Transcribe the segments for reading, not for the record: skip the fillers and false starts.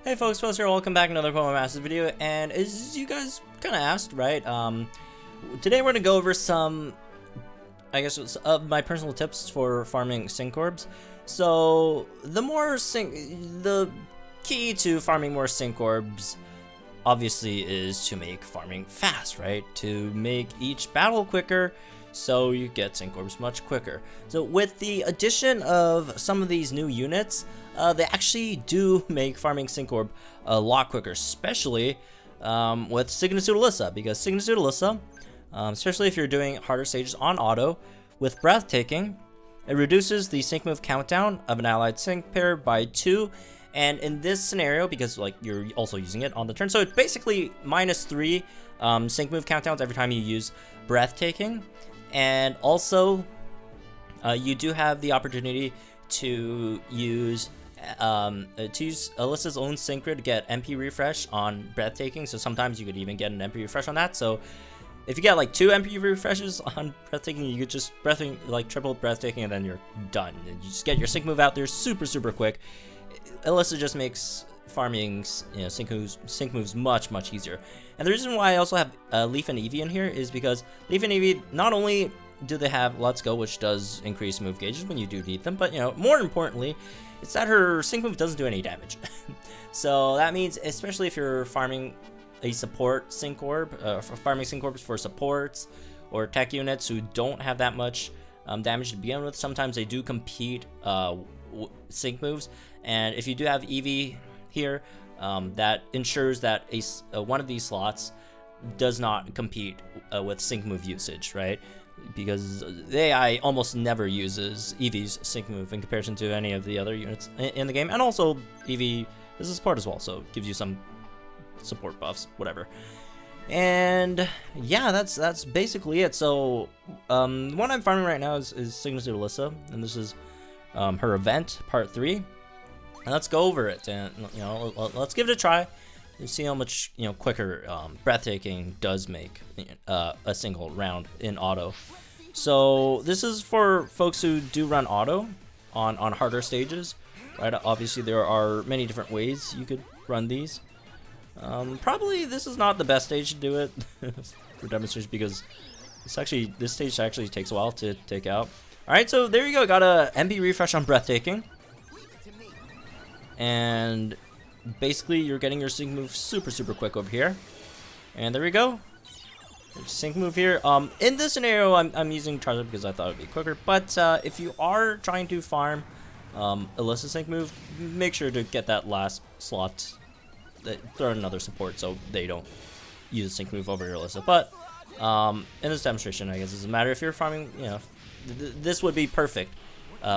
Hey folks, Post here, welcome back to another Pokemon Masters video, and as you guys kind of asked, right, today we're going to go over some, I guess, of my personal tips for farming Sync Orbs. So, the key to farming more Sync Orbs, obviously, is to make farming fast, right, to make each battle quicker, so you get Sync Orbs much quicker. So with the addition of some of these new units, they actually do make farming Sync Orb a lot quicker, especially with Signa-Sudalissa, because Signa-Sudalissa, especially if you're doing harder stages on auto, with Breathtaking, it reduces the sync move countdown of an allied sync pair by 2, and in this scenario, because like you're also using it on the turn, so it's basically -3 sync move countdowns every time you use Breathtaking. And also, you do have the opportunity to use Alyssa's own sync grid to get MP refresh on Breathtaking. So sometimes you could even get an MP refresh on that. So if you get like 2 MP refreshes on Breathtaking, you could just triple Breathtaking, and then you're done. You just get your sync move out there super quick. Alyssa just makes farming, sync moves much easier. And the reason why I also have Leaf and Eevee in here is because Leaf and Eevee, not only do they have Let's Go, which does increase move gauges when you do need them, but more importantly, it's that her sync move doesn't do any damage. So that means, especially if you're farming a support sync orb, farming sync orbs for supports or tech units who don't have that much damage to begin with, sometimes they do compete sync moves. And if you do have Eevee here, that ensures that one of these slots does not compete with sync move usage, right? Because the AI almost never uses Eevee's sync move in comparison to any of the other units in the game, and also Eevee is a support as well, so it gives you some support buffs, whatever. And yeah, that's basically it. So what I'm farming right now is Signa-Sudalissa, and this is her event part 3. And let's go over it, and let's give it a try and see how much quicker Breathtaking does make a single round in auto. So this is for folks who do run auto on harder stages, right? Obviously there are many different ways you could run these. Probably this is not the best stage to do it for demonstration, because this stage actually takes a while to take out. All right, so there you go. Got a MP refresh on Breathtaking. And basically you're getting your sync move super quick over here. And there we go. Sync move here. In this scenario, I'm using Charizard because I thought it'd be quicker. But if you are trying to farm Alyssa's sync move, make sure to get that last slot. Throw in another support so they don't use a sync move over your Alyssa. But in this demonstration, I guess it doesn't matter if you're farming. This would be perfect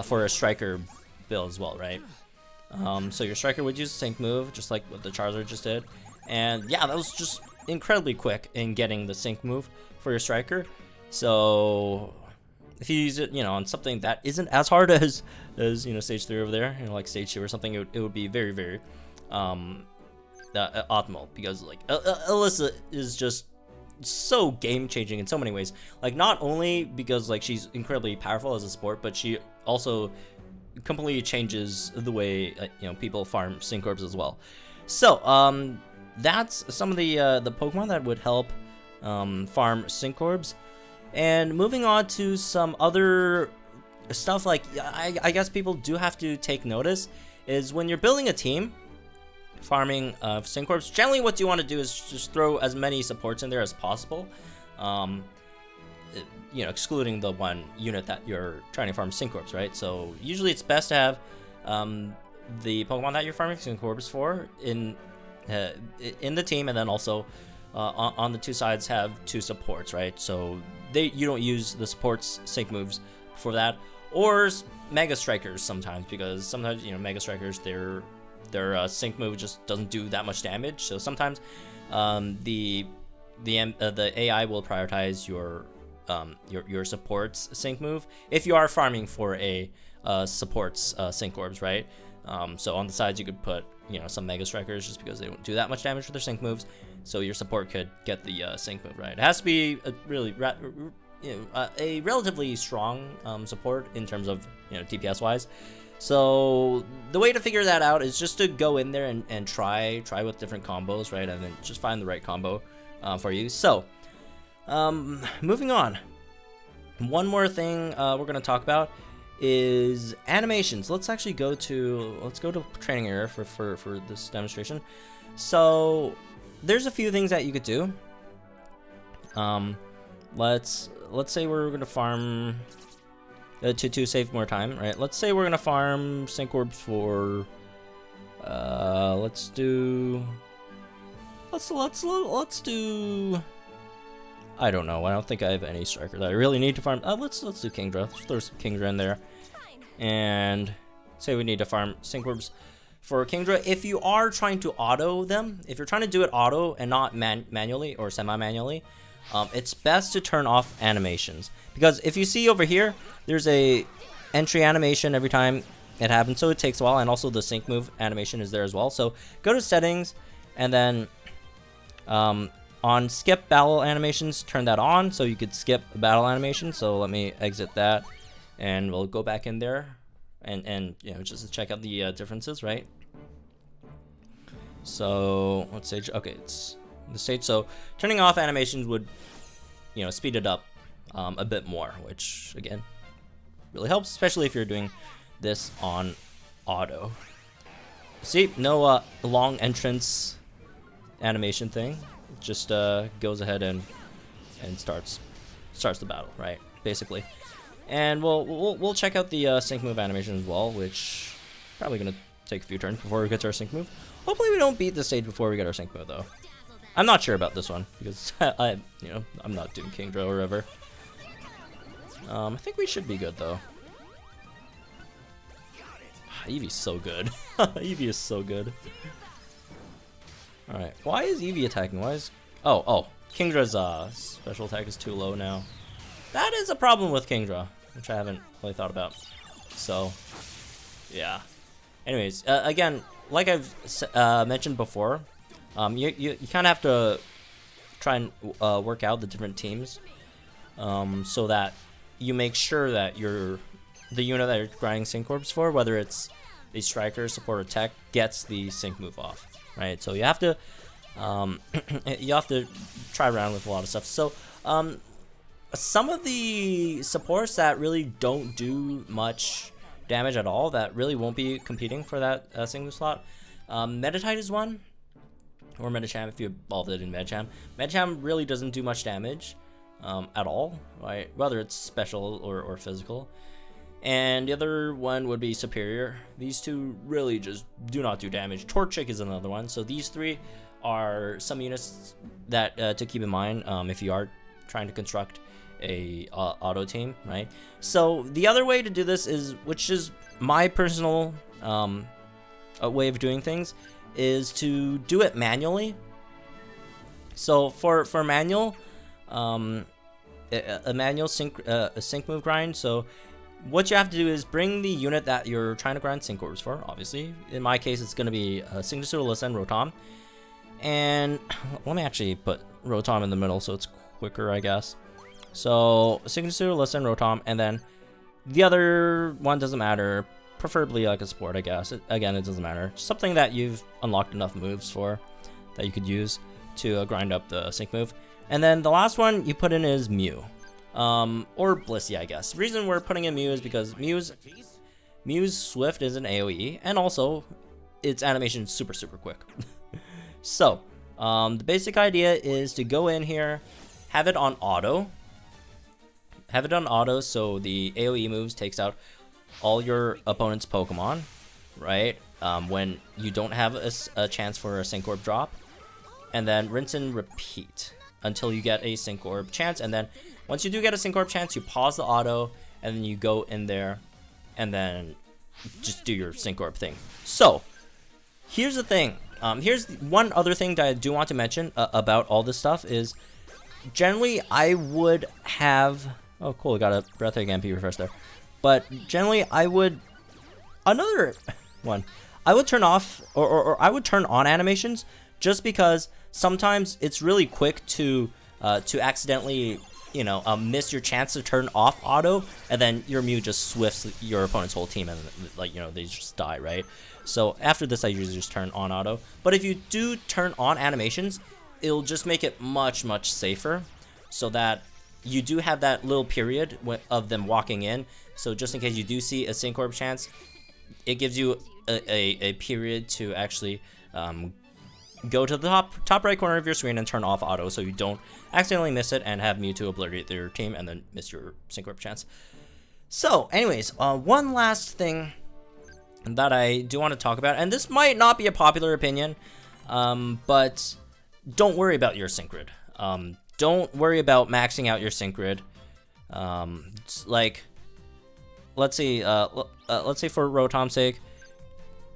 for a striker build as well, right? So your striker would use a sync move, just like what the Charizard just did. And yeah, that was just incredibly quick in getting the sync move for your striker. So if you use it, on something that isn't as hard as stage 3 over there, like stage 2 or something, it would be very optimal, because like Alyssa is just so game-changing in so many ways. Like, not only because like she's incredibly powerful as a support, but she also completely changes the way people farm Sync Orbs as well. So that's some of the Pokemon that would help farm Sync Orbs. And moving on to some other stuff, like I guess people do have to take notice, is when you're building a team farming Sync Orbs, generally what you want to do is just throw as many supports in there as possible. Excluding the one unit that you're trying to farm Sync Orbs, right? So usually it's best to have the Pokemon that you're farming Sync Orbs for in the team, and then also on the two sides have 2 supports, right? So you don't use the supports sync moves for that, or Mega Strikers sometimes, because sometimes Mega Strikers, their sync move just doesn't do that much damage. So sometimes the AI will prioritize your supports sync move if you are farming for a supports Sync Orbs, right? So on the sides you could put some Mega Strikers, just because they don't do that much damage for their sync moves, so your support could get the sync move, right? It has to be a relatively strong support in terms of DPS wise. So the way to figure that out is just to go in there and try with different combos, right? And then just find the right combo for you. So moving on. One more thing we're gonna talk about is animations. Let's actually go to training area for this demonstration. So there's a few things that you could do. Let's say we're gonna farm to save more time, right? Let's say we're gonna farm Sync Orbs for let's do I don't know. I don't think I have any striker that I really need to farm. Let's do Kingdra. Let's throw some Kingdra in there. And say we need to farm Sync Orbs for Kingdra. If you are trying to auto them, if you're trying to do it auto and not manually or semi-manually, it's best to turn off animations. Because if you see over here, there's a entry animation every time it happens, so it takes a while, and also the sync move animation is there as well. So go to settings, and then on skip battle animations, turn that on so you could skip a battle animation. So let me exit that, and we'll go back in there and you know, just to check out the differences, right? So what stage? Okay, it's the stage. So turning off animations would, you know, speed it up a bit more, which again really helps, especially if you're doing this on auto. See, no long entrance animation thing. It just goes ahead and starts the battle, right? Basically. And we'll check out the sync move animation as well, which probably gonna take a few turns before we get to our sync move. Hopefully we don't beat the stage before we get our sync move though. I'm not sure about this one because I'm not doing Kingdra or whatever. I think we should be good though. Eevee's so good. Eevee is so good. Alright, why is Eevee attacking? Why is... Oh, Kingdra's special attack is too low now. That is a problem with Kingdra, which I haven't really thought about. So, yeah. Anyways, again, like I've mentioned before, you kind of have to try and work out the different teams so that you make sure that the unit that you're grinding Sync Orbs for, whether it's the striker, support, or tech, gets the sync move off, right? So you have to try around with a lot of stuff. So some of the supports that really don't do much damage at all, that really won't be competing for that single slot. Metatite is one, or Metacham if you evolved it in Metacham. Metacham really doesn't do much damage at all, right? Whether it's special or physical. And the other one would be Superior. These two really just do not do damage. Torchic is another one. So these three are some units that to keep in mind if you are trying to construct a auto team, right? So the other way to do this is, which is my personal way of doing things, is to do it manually. So for manual, a manual sync move grind. So what you have to do is bring the unit that you're trying to grind Sync Orbs for, obviously. In my case, it's going to be Signature, Alyssa, and Rotom. And let me actually put Rotom in the middle so it's quicker, I guess. So Signature, Alyssa, and Rotom, and then the other one doesn't matter. Preferably like a support, I guess. Again, it doesn't matter. Something that you've unlocked enough moves for that you could use to grind up the sync move. And then the last one you put in is Mew. Or Blissey, I guess. The reason we're putting in Mew is because Mew's Swift is an AoE, and also its animation is super quick. So, the basic idea is to go in here, have it on auto. Have it on auto so the AoE moves takes out all your opponent's Pokemon, right? When you don't have a chance for a Sync Orb drop. And then rinse and repeat until you get a Sync Orb chance, and then once you do get a Sync Orb chance, you pause the auto, and then you go in there, and then just do your Sync Orb thing. So, here's the thing. Here's one other thing that I do want to mention about all this stuff is, generally, I would have... Oh, cool, I got a Breathtaking MP refresh there. But, generally, I would... Another one. I would turn off, or I would turn on animations, just because sometimes it's really quick to accidentally you know, miss your chance to turn off auto, and then your Mew just swifts your opponent's whole team, and like, you know, they just die, right? So after this, I usually just turn on auto. But if you do turn on animations, it'll just make it much safer, so that you do have that little period of them walking in. So just in case you do see a Sync Orb chance, it gives you a period to actually go to the top right corner of your screen and turn off auto, so you don't accidentally miss it and have Mewtwo obliterate their team and then miss your Sync Orb chance. So anyways, one last thing that I do want to talk about, and this might not be a popular opinion, but don't worry about your sync grid. Don't worry about maxing out your sync grid. Like, let's say for Rotom's sake,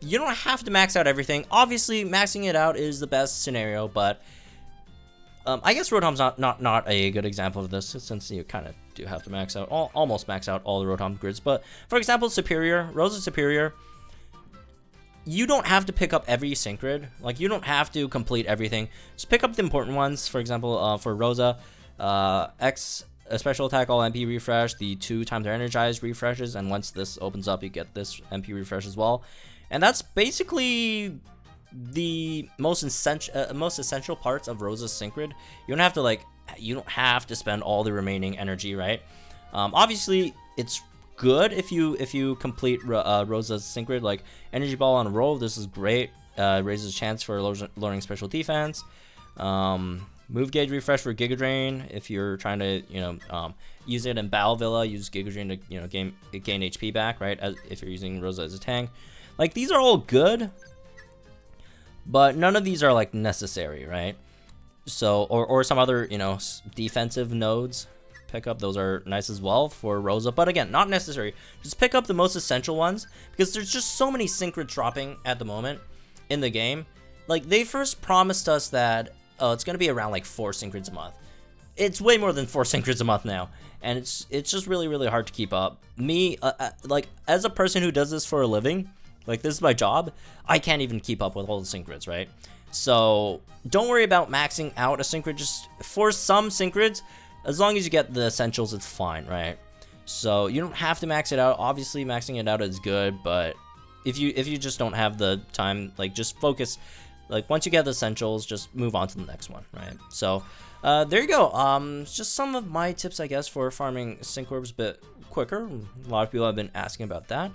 you don't have to max out everything. Obviously, maxing it out is the best scenario, but I guess Rotom's not a good example of this, since you kind of do have to max out, almost max out all the Rotom grids. But for example, Superior, Rosa Superior, you don't have to pick up every sync grid. Like, you don't have to complete everything. Just pick up the important ones. For example, for Rosa, X special attack all MP refresh, the 2 times their energized refreshes, and once this opens up, you get this MP refresh as well. And that's basically the most essential parts of Rosa's sync grid. You don't have to you don't have to spend all the remaining energy, right? Obviously, it's good if you complete Rosa's sync grid, like Energy Ball on a roll. This is great. Raises chance for lowering special defense. Move gauge refresh for Giga Drain. If you're trying to, you know, use it in Battle Villa, use Giga Drain to, you know, gain HP back, right? If you're using Rosa as a tank, like, these are all good, but none of these are like necessary, right? So, or some other, you know, defensive nodes. Pick up, those are nice as well for Rosa, but again, not necessary. Just pick up the most essential ones, because there's just so many sync grids dropping at the moment in the game. Like, they first promised us that, oh, it's gonna be around like 4 sync grids a month. It's way more than 4 sync grids a month now, and it's just really hard to keep up. Me, like, as a person who does this for a living, like, this is my job, I can't even keep up with all the sync grids, right? So don't worry about maxing out a sync grid. Just for some sync grids, as long as you get the essentials, it's fine, right? So you don't have to max it out. Obviously, maxing it out is good, but if you just don't have the time, like, just focus. Like, once you get the essentials, just move on to the next one, right? So there you go. Just some of my tips, I guess, for farming Sync Orbs a bit quicker. A lot of people have been asking about that.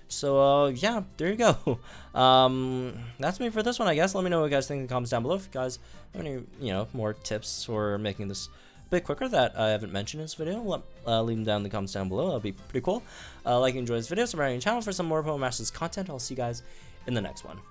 So yeah, there you go. That's me for this one, I guess. Let me know what you guys think in the comments down below. If you guys have any, you know, more tips for making this a bit quicker that I haven't mentioned in this video, leave them down in the comments down below. That'll be pretty cool. Like and enjoy this video, subscribe to the channel for some more Pokemon Masters content. I'll see you guys in the next one.